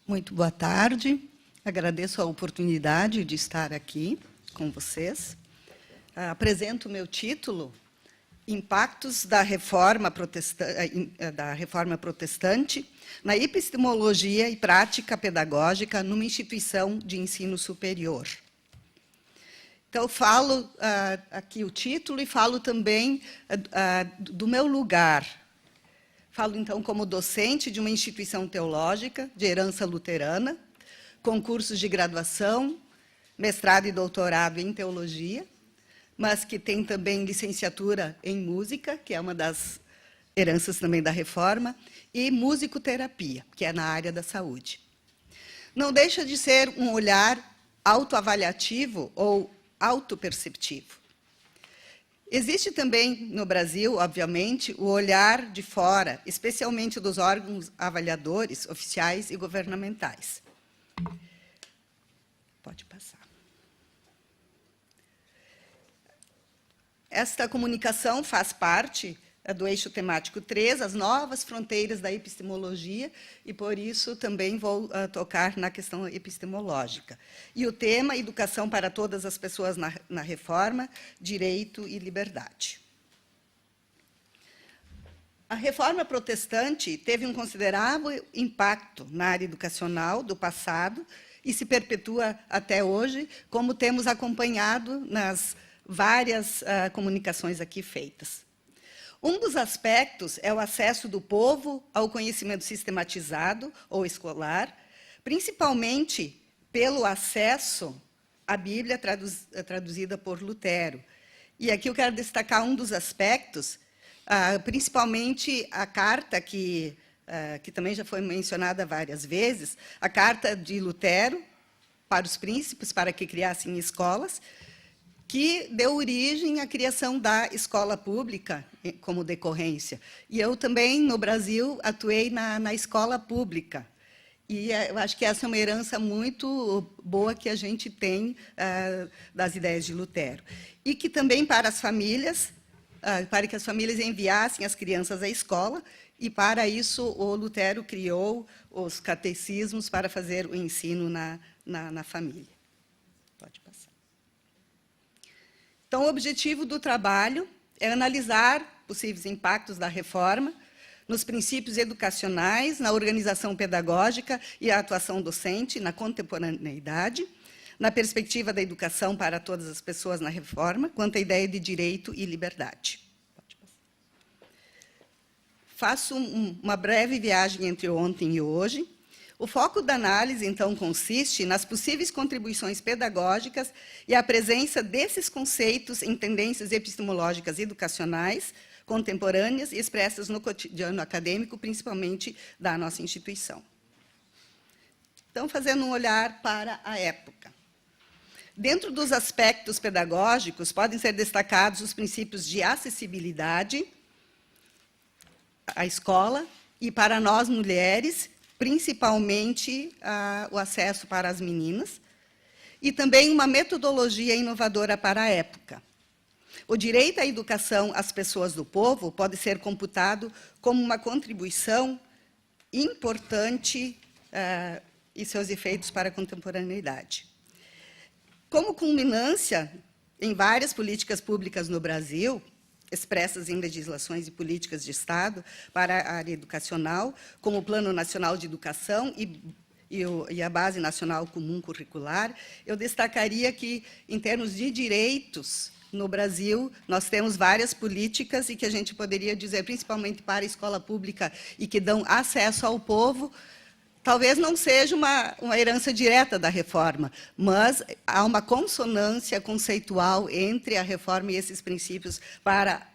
Muito boa tarde. Agradeço a oportunidade de estar aqui com vocês. Apresento o meu título, Impactos da Reforma Protestante na Epistemologia e Prática Pedagógica numa Instituição de Ensino Superior. Então, falo aqui o título e falo também do meu lugar. Falo, então, como docente de uma instituição teológica de herança luterana, com cursos de graduação, mestrado e doutorado em teologia, mas que tem também licenciatura em música, que é uma das heranças também da Reforma, e musicoterapia, que é na área da saúde. Não deixa de ser um olhar autoavaliativo ou autoperceptivo. Existe também, no Brasil, obviamente, o olhar de fora, especialmente dos órgãos avaliadores, oficiais e governamentais. Pode passar. Esta comunicação faz parte do eixo temático 3, as novas fronteiras da epistemologia, e, por isso, também vou tocar na questão epistemológica. E o tema, educação para todas as pessoas na Reforma, direito e liberdade. A Reforma Protestante teve um considerável impacto na área educacional do passado e se perpetua até hoje, como temos acompanhado nas várias comunicações aqui feitas. Um dos aspectos é o acesso do povo ao conhecimento sistematizado ou escolar, principalmente pelo acesso à Bíblia traduzida por Lutero. E aqui eu quero destacar um dos aspectos, principalmente a carta que também já foi mencionada várias vezes, a carta de Lutero para os príncipes, para que criassem escolas, que deu origem à criação da escola pública como decorrência. E eu também, no Brasil, atuei na escola pública. E eu acho que essa é uma herança muito boa que a gente tem das ideias de Lutero. E que também para as famílias, para que as famílias enviassem as crianças à escola, e para isso o Lutero criou os catecismos para fazer o ensino na família. Pode passar. Então, o objetivo do trabalho é analisar possíveis impactos da reforma nos princípios educacionais, na organização pedagógica e a atuação docente na contemporaneidade, na perspectiva da educação para todas as pessoas na reforma, quanto à ideia de direito e liberdade. Faço uma breve viagem entre ontem e hoje. O foco da análise, então, consiste nas possíveis contribuições pedagógicas e a presença desses conceitos em tendências epistemológicas educacionais, contemporâneas e expressas no cotidiano acadêmico, principalmente da nossa instituição. Então, fazendo um olhar para a época. Dentro dos aspectos pedagógicos, podem ser destacados os princípios de acessibilidade à escola e, para nós, mulheres, principalmente o acesso para as meninas, e também uma metodologia inovadora para a época. O direito à educação às pessoas do povo pode ser computado como uma contribuição importante e seus efeitos para a contemporaneidade. Como culminância em várias políticas públicas no Brasil, expressas em legislações e políticas de Estado para a área educacional, como o Plano Nacional de Educação e a Base Nacional Comum Curricular, eu destacaria que, em termos de direitos, no Brasil, nós temos várias políticas e que a gente poderia dizer, principalmente para a escola pública, e que dão acesso ao povo. Talvez não seja uma herança direta da reforma, mas há uma consonância conceitual entre a reforma e esses princípios para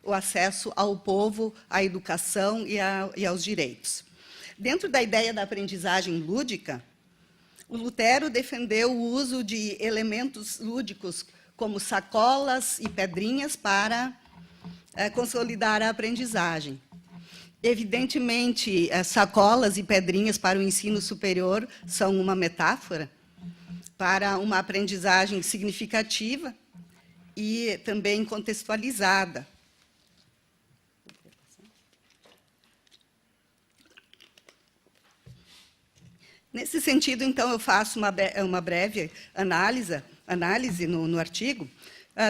o acesso ao povo, à educação e aos direitos. Dentro da ideia da aprendizagem lúdica, o Lutero defendeu o uso de elementos lúdicos, como sacolas e pedrinhas, para consolidar a aprendizagem. Evidentemente, sacolas e pedrinhas para o ensino superior são uma metáfora para uma aprendizagem significativa e também contextualizada. Nesse sentido, então, eu faço uma breve análise no artigo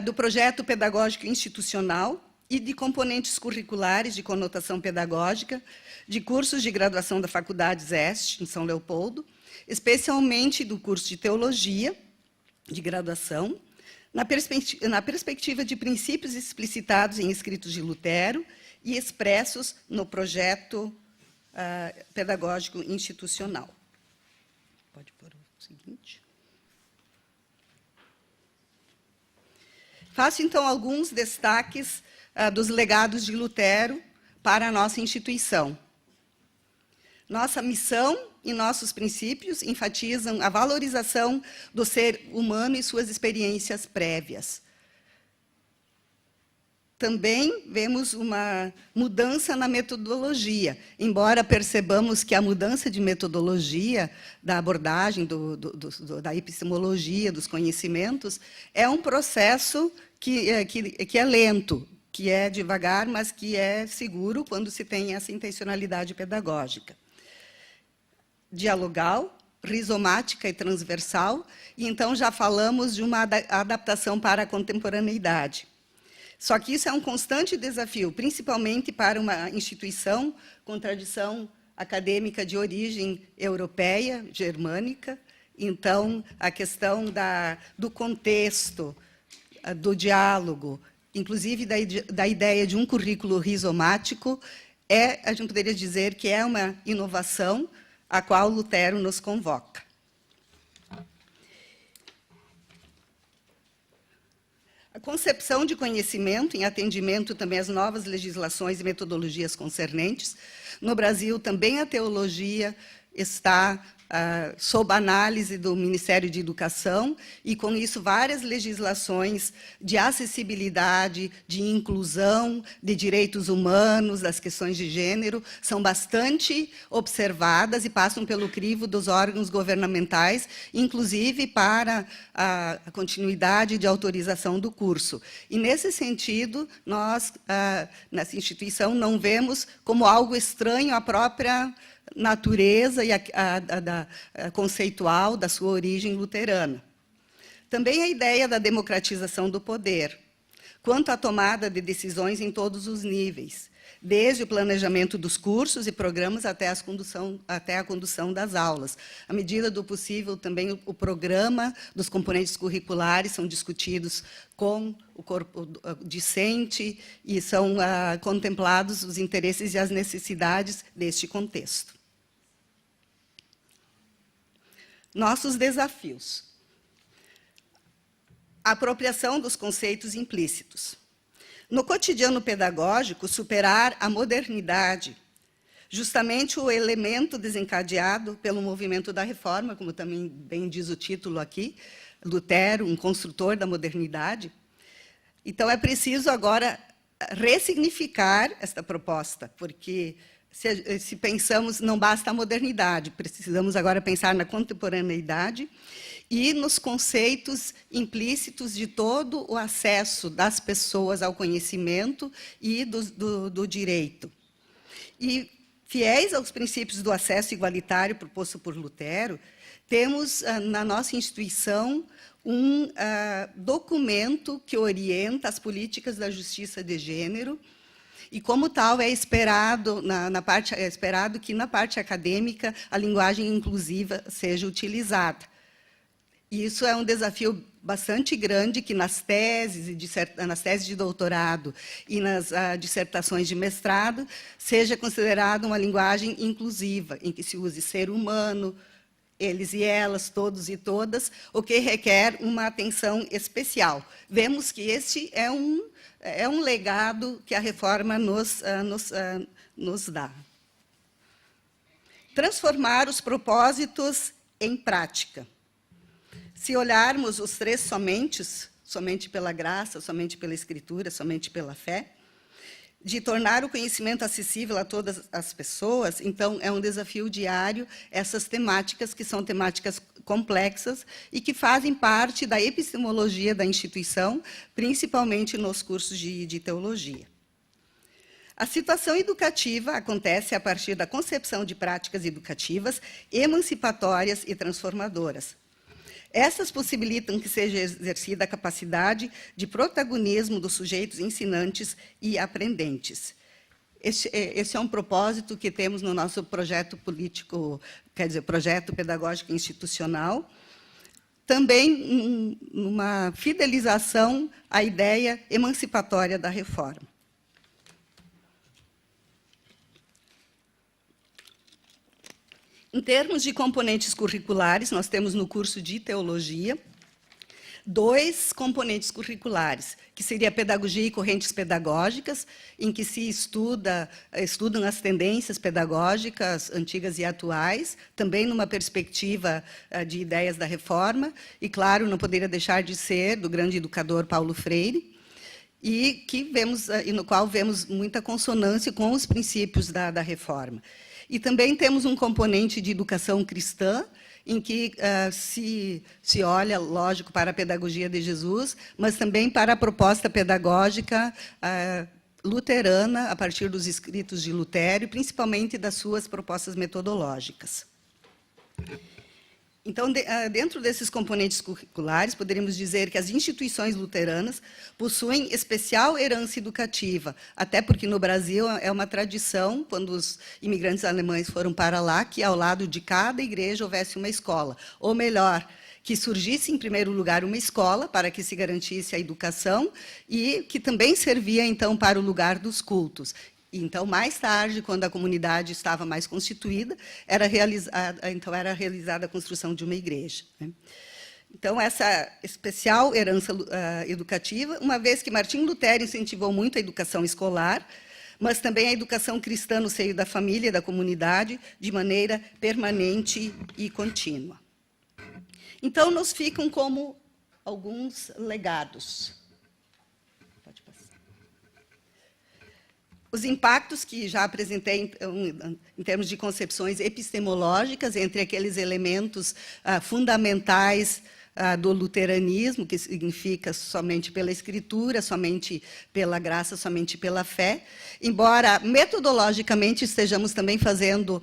do projeto pedagógico institucional e de componentes curriculares de conotação pedagógica de cursos de graduação da Faculdade ZEST, em São Leopoldo, especialmente do curso de Teologia, de graduação, na perspectiva de princípios explicitados em escritos de Lutero e expressos no projeto pedagógico institucional. Pode pôr o seguinte. Faço, então, alguns destaques dos legados de Lutero para a nossa instituição. Nossa missão e nossos princípios enfatizam a valorização do ser humano e suas experiências prévias. Também vemos uma mudança na metodologia, embora percebamos que a mudança de metodologia, da abordagem, da epistemologia, dos conhecimentos, é um processo que é lento, que é devagar, mas que é seguro quando se tem essa intencionalidade pedagógica. Dialogal, rizomática e transversal, e então já falamos de uma adaptação para a contemporaneidade. Só que isso é um constante desafio, principalmente para uma instituição com tradição acadêmica de origem europeia, germânica. Então, a questão do contexto, do diálogo, inclusive da ideia de um currículo rizomático, a gente poderia dizer que é uma inovação a qual Lutero nos convoca. A concepção de conhecimento, em atendimento também às novas legislações e metodologias concernentes. No Brasil, também a teologia está sob análise do Ministério de Educação, e, com isso, várias legislações de acessibilidade, de inclusão, de direitos humanos, das questões de gênero, são bastante observadas e passam pelo crivo dos órgãos governamentais, inclusive para a continuidade de autorização do curso. E, nesse sentido, nós, nessa instituição, não vemos como algo estranho a própria natureza e a conceitual da sua origem luterana. Também a ideia da democratização do poder, quanto à tomada de decisões em todos os níveis, desde o planejamento dos cursos e programas até a condução das aulas. À medida do possível, também o programa dos componentes curriculares são discutidos com o corpo discente e são contemplados os interesses e as necessidades deste contexto. Nossos desafios. A apropriação dos conceitos implícitos. No cotidiano pedagógico, superar a modernidade, justamente o elemento desencadeado pelo movimento da reforma, como também bem diz o título aqui, Lutero, um construtor da modernidade. Então, é preciso agora ressignificar esta proposta, porque se pensamos, não basta a modernidade, precisamos agora pensar na contemporaneidade e nos conceitos implícitos de todo o acesso das pessoas ao conhecimento e do direito. E, fiéis aos princípios do acesso igualitário proposto por Lutero, temos na nossa instituição um documento que orienta as políticas da justiça de gênero, e, como tal, é esperado que, na parte acadêmica, a linguagem inclusiva seja utilizada. E isso é um desafio bastante grande, que nas teses de doutorado e nas dissertações de mestrado, seja considerada uma linguagem inclusiva, em que se use ser humano, eles e elas, todos e todas, o que requer uma atenção especial. Vemos que este é um legado que a reforma nos dá. Transformar os propósitos em prática. Se olharmos os três somente pela graça, somente pela escritura, somente pela fé, de tornar o conhecimento acessível a todas as pessoas, então é um desafio diário essas temáticas, que são temáticas complexas e que fazem parte da epistemologia da instituição, principalmente nos cursos de teologia. A situação educativa acontece a partir da concepção de práticas educativas emancipatórias e transformadoras. Essas possibilitam que seja exercida a capacidade de protagonismo dos sujeitos ensinantes e aprendentes. Esse é um propósito que temos no nosso projeto político, quer dizer, projeto pedagógico institucional, também uma fidelização à ideia emancipatória da reforma. Em termos de componentes curriculares, nós temos no curso de Teologia 2 componentes curriculares, que seria a pedagogia e correntes pedagógicas, em que se estudam as tendências pedagógicas antigas e atuais, também numa perspectiva de ideias da reforma, e, claro, não poderia deixar de ser do grande educador Paulo Freire, e no qual vemos muita consonância com os princípios da reforma. E também temos um componente de educação cristã, em que se olha, lógico, para a pedagogia de Jesus, mas também para a proposta pedagógica luterana, a partir dos escritos de Lutero, e principalmente das suas propostas metodológicas. Então, dentro desses componentes curriculares, poderíamos dizer que as instituições luteranas possuem especial herança educativa, até porque no Brasil é uma tradição, quando os imigrantes alemães foram para lá, que ao lado de cada igreja houvesse uma escola, ou melhor, que surgisse em primeiro lugar uma escola para que se garantisse a educação e que também servia então para o lugar dos cultos. Então, mais tarde, quando a comunidade estava mais constituída, era realizada a construção de uma igreja. Então, essa especial herança educativa, uma vez que Martim Lutero incentivou muito a educação escolar, mas também a educação cristã no seio da família e da comunidade, de maneira permanente e contínua. Então, nos ficam como alguns legados. Os impactos que já apresentei em termos de concepções epistemológicas, entre aqueles elementos fundamentais do luteranismo, que significa somente pela escritura, somente pela graça, somente pela fé, embora metodologicamente estejamos também fazendo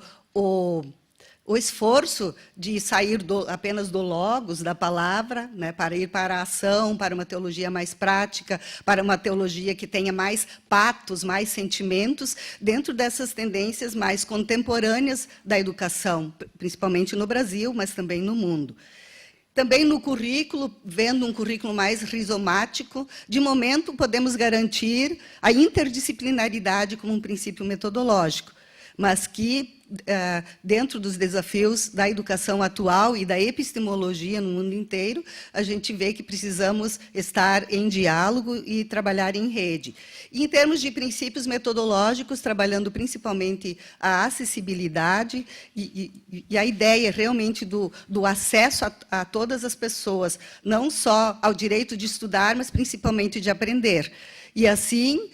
o esforço de sair apenas do logos, da palavra, né, para ir para a ação, para uma teologia mais prática, para uma teologia que tenha mais patos, mais sentimentos, dentro dessas tendências mais contemporâneas da educação, principalmente no Brasil, mas também no mundo. Também no currículo, vendo um currículo mais rizomático, de momento podemos garantir a interdisciplinaridade como um princípio metodológico, mas que, dentro dos desafios da educação atual e da epistemologia no mundo inteiro, a gente vê que precisamos estar em diálogo e trabalhar em rede. E, em termos de princípios metodológicos, trabalhando principalmente a acessibilidade e a ideia realmente do acesso a todas as pessoas, não só ao direito de estudar, mas principalmente de aprender. E, assim,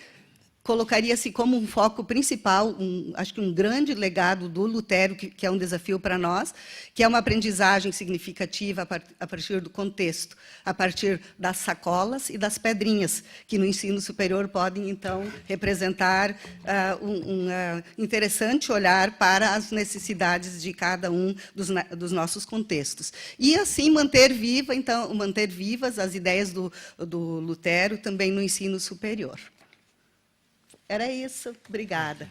colocaria-se como um foco principal, acho que um grande legado do Lutero, que é um desafio para nós, que é uma aprendizagem significativa a partir do contexto, a partir das sacolas e das pedrinhas, que no ensino superior podem, então, representar um interessante olhar para as necessidades de cada um dos nossos contextos. E, assim, manter vivas as ideias do Lutero também no ensino superior. Era isso. Obrigada.